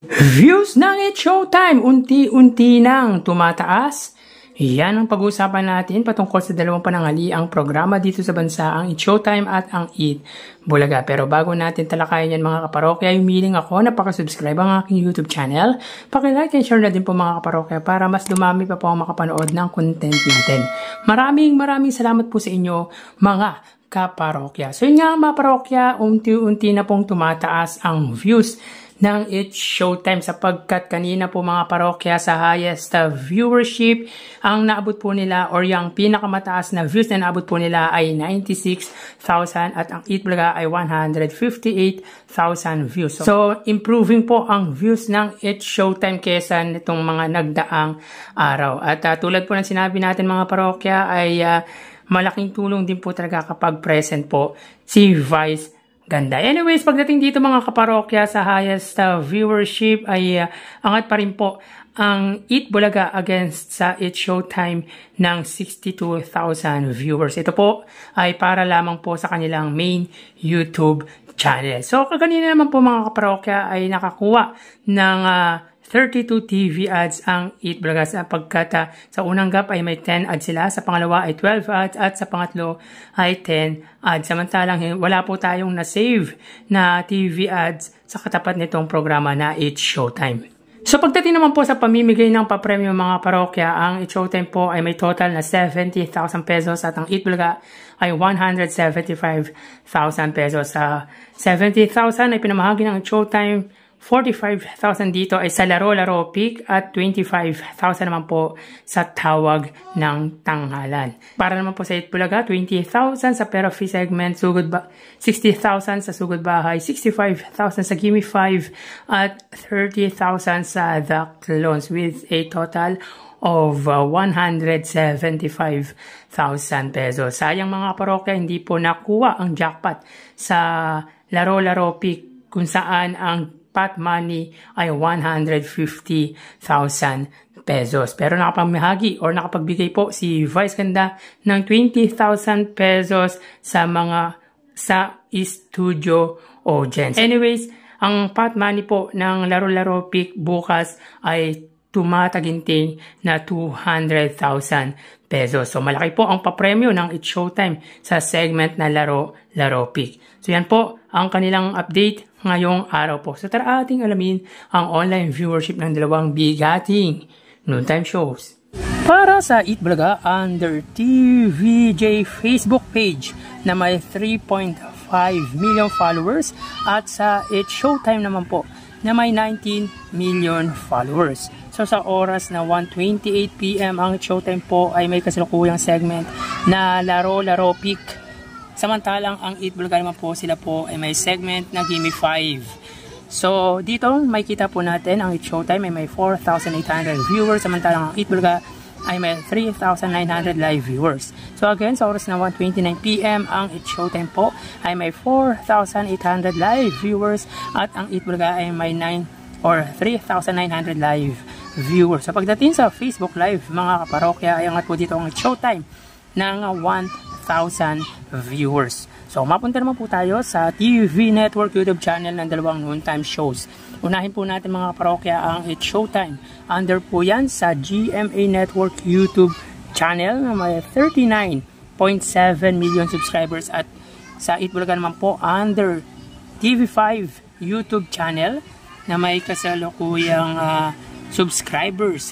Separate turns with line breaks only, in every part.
Views ng It's Showtime, unti-unti nang tumataas. Yan ang pag-uusapan natin patungkol sa dalawang pananghaliang programa dito sa bansa, ang It's Showtime at ang Eat Bulaga. Pero bago natin talakayan yan mga kaparokya, humiling ako na pakasubscribe ang aking YouTube channel. Paki-like and share na din po mga kaparokya para mas dumami pa po ang makapanood ng content natin. Maraming salamat po sa inyo mga kaparokya. So yun nga mga parokya, unti-unti na pong tumataas ang views ng It's Showtime sapagkat kanina po mga parokya sa highest viewership ang naabot po nila or yung pinakamataas na views na naabot po nila ay 96,000 at ang Eat Bulaga ay 158,000 views. So improving po ang views ng It's Showtime kesa nitong mga nagdaang araw. At tulad po ng sinabi natin mga parokya ay malaking tulong din po talaga kapag present po si Vice Ganda. Anyways, pagdating dito mga kaparokya sa highest viewership ay angat pa rin po ang Eat Bulaga against sa It's Showtime ng 62,000 viewers. Ito po ay para lamang po sa kanilang main YouTube channel. So, kaganina naman po mga kaparokya ay nakakuha ng 32 TV ads ang Eat Bulaga sapagkat sa unang gap ay may 10 ads sila, sa pangalawa ay 12 ads at sa pangatlo ay 10 ads. Samantalang wala po tayong na-save na TV ads sa katapat nitong programa na It's Showtime. So pagdating naman po sa pamimigay ng papremyo mga parokya, ang It's Showtime po ay may total na 70,000 pesos at ang Eat Bulaga ay 175,000 pesos. Sa 70,000 ay pinamahagi ng It's Showtime, 45,000 dito ay sa laro-laro pick at 25,000 naman po sa tawag ng tanghalan. Para naman po sa Eat Bulaga, 20,000 sa Pera Free segment, 60,000 sa Sugod Bahay, 65,000 sa Gimme 5 at 30,000 sa The Clones with a total of 175,000 pesos. Sayang mga parokya, hindi po nakuha ang jackpot sa laro-laro pick kung saan ang pot money ay 150,000 pesos. Pero nakapamahagi or nakapagbigay po si Vice Ganda ng 20,000 pesos sa studio audience. Anyways, ang pot money po ng laro-laro pick bukas ay tumataginting na 200,000 pesos. So malaki po ang papremyo ng It's Showtime sa segment na laro-laro pick. So yan po ang kanilang update ngayong araw po. So tara ating alamin ang online viewership ng dalawang bigating noontime shows. Para sa Eat Bulaga, under TVJ Facebook page na may 3.5 million followers at sa It's Showtime naman po na may 19 million followers. So sa oras na 1:28 PM ang It's Showtime po ay may kasalukuyang segment na laro-laro pick. Samantalang ang Eat Bulaga naman po, sila po ay may segment na Gimme 5. So dito may kita po natin ang It's Showtime ay may 4,800 viewers, samantalang ang Eat Bulaga ay may 3,900 live viewers. So again, sa oras na 1:29 PM ang It's Showtime po ay may 4,800 live viewers at ang Eat Bulaga ay may 3,900 live viewers. So pagdating sa Facebook Live mga kaparokya ay angat po dito ang It's Showtime ng 1,000 viewers. So mapunta naman po tayo sa TV Network YouTube channel ng dalawang noontime shows. Unahin po natin mga kaparokya ang It's Showtime. Under po yan sa GMA Network YouTube channel na may 39.7 million subscribers at sa Eat Bulaga naman po under TV5 YouTube channel na may kasalukuyang subscribers.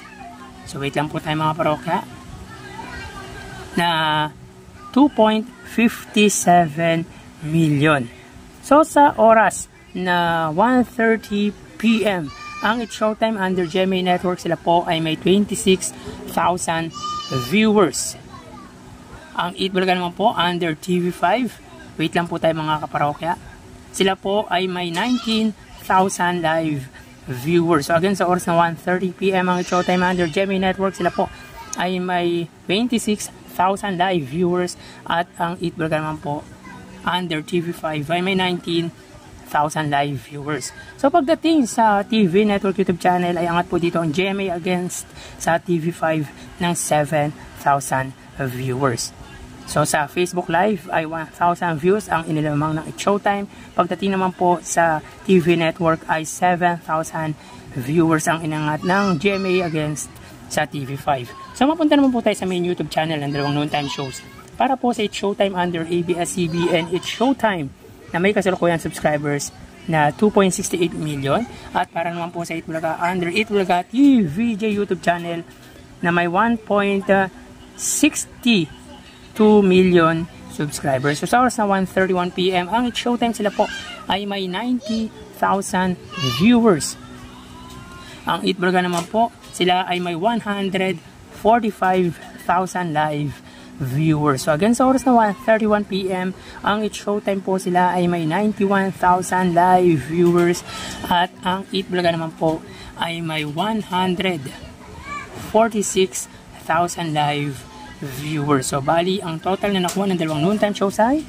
So wait lang po tayo mga parokya na 2.57 million. So sa oras na 1:30 PM ang It's Showtime under GMA Network, sila po ay may 26,000 viewers. Ang Eat Bulaga naman po under TV5, wait lang po tayo mga kaparokya, sila po ay may 19,000 live viewers. So again, sa oras na 1:30 PM ang It's Showtime under GMA Network, sila po ay may 26,000 live viewers at ang Eat Bulaga naman po under TV5 ay may 19,000 live viewers. So pagdating sa TV Network YouTube channel ay angat po dito ang GMA against sa TV5 ng 7,000 viewers. So sa Facebook Live ay 1,000 views ang inilamang ng It's Showtime. Pagdating naman po sa TV Network ay 7,000 viewers ang inangat ng GMA against sa TV5. So mapunta naman po tayo sa main YouTube channel ng dalawang noontime shows. Para po sa It's Showtime under ABS-CBN It's Showtime na may kasalukuyan subscribers na 2.68 million. At para naman po sa Itbulaga under Itbulaga TVJ YouTube channel na may 1.62 million subscribers. So sa oras na 1:31 PM ang It's Showtime sila po ay may 90,000 viewers. Ang Itbulaga naman po sila ay may 145,000 live viewers. So again sa oras na 1:31 PM ang It's Showtime po sila ay may 91,000 live viewers at ang Itbulaga naman po ay may 146,000 live viewers. So bali ang total na nakuha ng dalawang noontime shows ay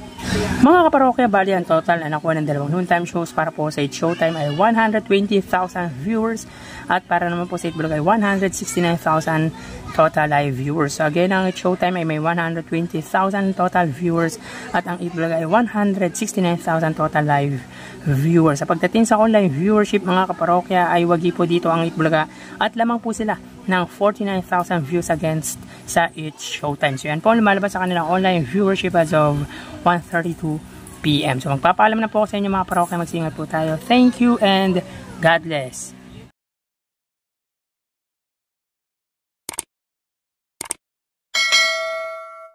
mga kaparokya, bali ang total na nakuha ng dalawang noontime shows para po sa It's Showtime ay 120,000 viewers at para naman po sa Itbulaga ay 169,000 total live viewers. So again, ang It's Showtime ay may 120,000 total viewers at ang Itbulaga ay 169,000 total live viewers. Sa pagdating sa online viewership mga kaparokya ay wagi po dito ang Itbulaga at lamang po sila ng 49,000 views against sa It's Showtime. So yan po lumalabas sa kanilang online viewership as of 1:32 PM. So magpapaalam na po ako sa inyo mga parokya, magsingat po tayo. Thank you and God bless.